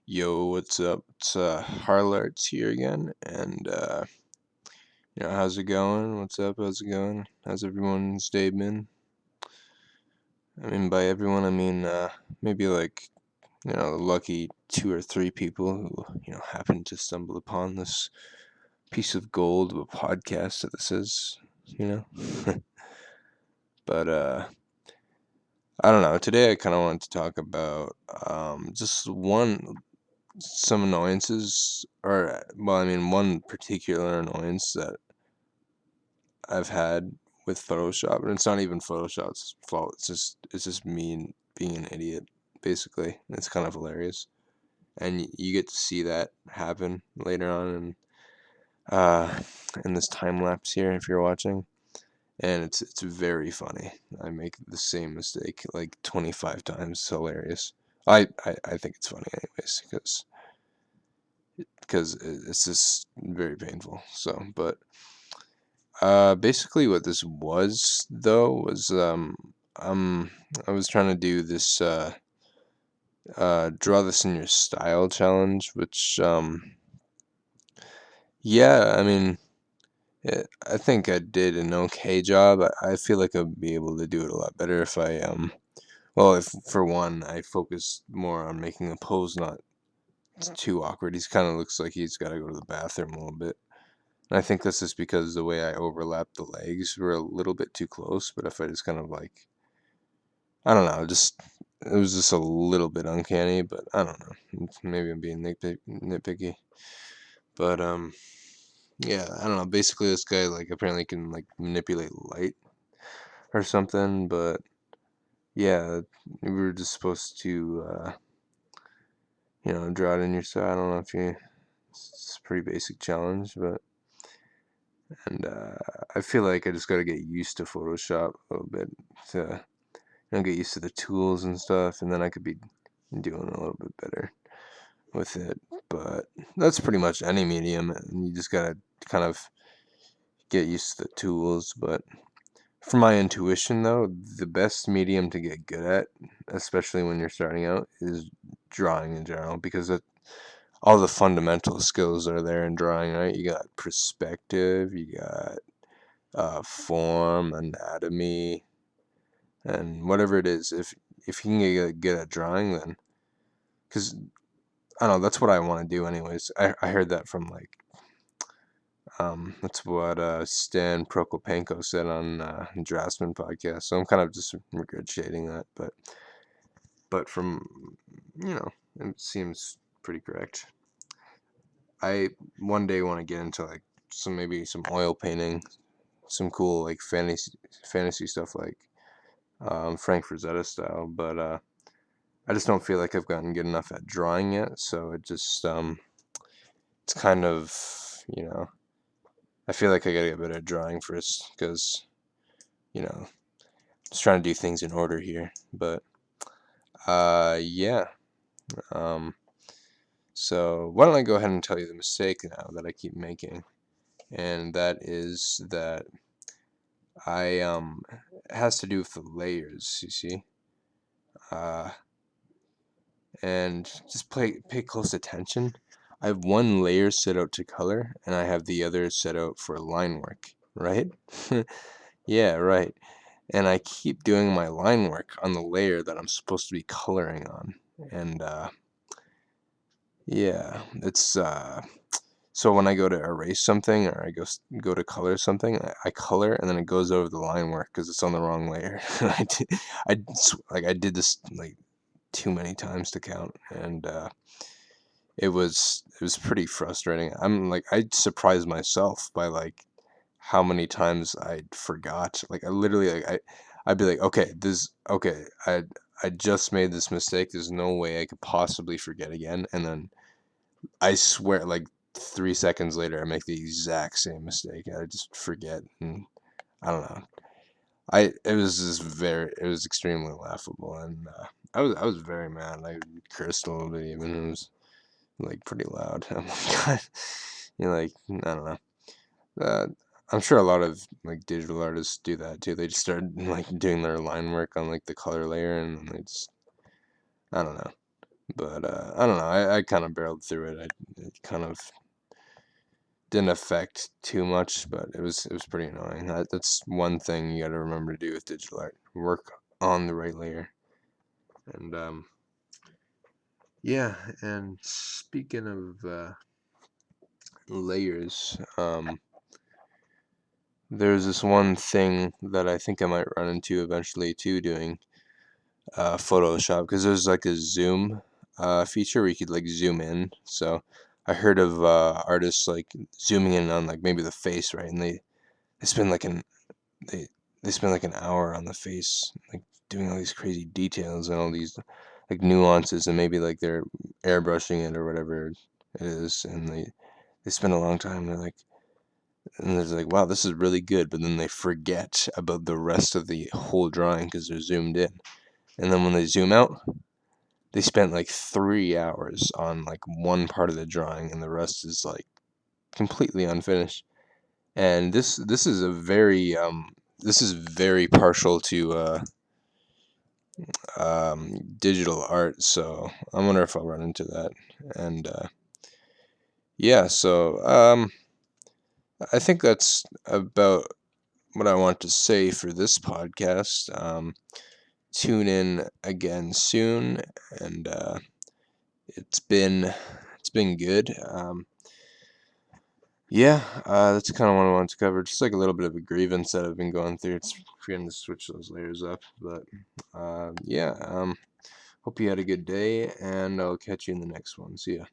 Yo, what's up? It's Harlarts here again, and how's it going? What's up? How's it going? How's everyone's day been? I mean, by everyone, I mean maybe like the lucky two or three people who happen to stumble upon this piece of gold of a podcast that this is, you know. But I don't know. Today, I kind of wanted to talk about just some annoyances, or well, I mean, one particular annoyance that I've had with Photoshop, and it's not even Photoshop's fault. It's just me being an idiot, basically. It's kind of hilarious, and you get to see that happen later on uh, in this time lapse here if you're watching, and it's very funny. I make the same mistake like 25 times. It's hilarious. I think it's funny anyways because it's just very painful. So, but basically what this was though was um I was trying to do this draw this in your style challenge, which yeah, I mean I think I did an okay job. I feel like I'd be able to do it a lot better if I well, if for one I focused more on making the pose not too awkward. He's kind of looks like he's got to go to the bathroom a little bit. And I think this is because the way I overlapped the legs were a little bit too close, but if I just kind of like, I don't know, just it was just a little bit uncanny, but I don't know. Maybe I'm being nitpicky. But yeah, I don't know. Basically this guy like apparently can like manipulate light or something, but yeah, we were just supposed to draw it in your style. I don't know if you it's a pretty basic challenge, but and I feel like I just got to get used to Photoshop a little bit to get used to the tools and stuff, and then I could be doing a little bit better with it. But that's pretty much any medium, and you just gotta kind of get used to the tools. But for my intuition, though, the best medium to get good at, especially when you're starting out, is drawing in general, because all the fundamental skills are there in drawing, right? You got perspective, you got form, anatomy, and whatever it is. If you can get good at drawing, then because I don't know, that's what I want to do anyways. I heard that from like that's what Stan Prokopenko said on Draftsman podcast. So I'm kind of just regurgitating that, but from it seems pretty correct. I one day want to get into like maybe some oil painting, some cool like fantasy stuff like Frank Frazetta style, but I just don't feel like I've gotten good enough at drawing yet. So it just it's kind of I feel like I gotta get better at drawing first because just trying to do things in order here. But yeah. Um, so why don't I go ahead and tell you the mistake now that I keep making, and that is that it has to do with the layers. You see, uh, and just pay close attention. I have one layer set out to color, and I have the other set out for line work. Right? Yeah, right. And I keep doing my line work on the layer that I'm supposed to be coloring on. And yeah, it's so when I go to erase something or I go to color something, I color and then it goes over the line work because it's on the wrong layer. I did this like too many times to count, and it was pretty frustrating. I surprised myself by like how many times I forgot. Like I literally I'd be like, okay, I just made this mistake. There's no way I could possibly forget again. And then I swear, like 3 seconds later, I make the exact same mistake. I just forget, and I don't know. It was extremely laughable, and I was very mad. I cursed a little bit even. It was like pretty loud. Oh my god. Like I don't know. Uh, I'm sure a lot of like digital artists do that too. They just start like doing their line work on like the color layer, and they just I don't know. But I don't know. I kind of barreled through it. It kind of didn't affect too much, but it was pretty annoying. That's one thing you got to remember to do with digital art: work on the right layer. And yeah. And speaking of layers, there's this one thing that I think I might run into eventually too, doing Photoshop, because there's like a zoom feature where you could like zoom in. So I heard of artists like zooming in on like maybe the face, right? And they spend like an they they spend like an hour on the face, like doing all these crazy details and all these like nuances, and maybe like they're airbrushing it or whatever it is, and they spend a long time. They're like, and they're like, wow, this is really good, but then they forget about the rest of the whole drawing because they're zoomed in. And then when they zoom out, they spent like 3 hours on like one part of the drawing, and the rest is like completely unfinished. And this is very partial to digital art, so I wonder if I'll run into that. And yeah, so I think that's about what I want to say for this podcast. Tune in again soon, and it's been good. Yeah, that's kind of what I wanted to cover. Just like a little bit of a grievance that I've been going through. It's forgetting to switch those layers up, but yeah. Hope you had a good day, and I'll catch you in the next one. See ya.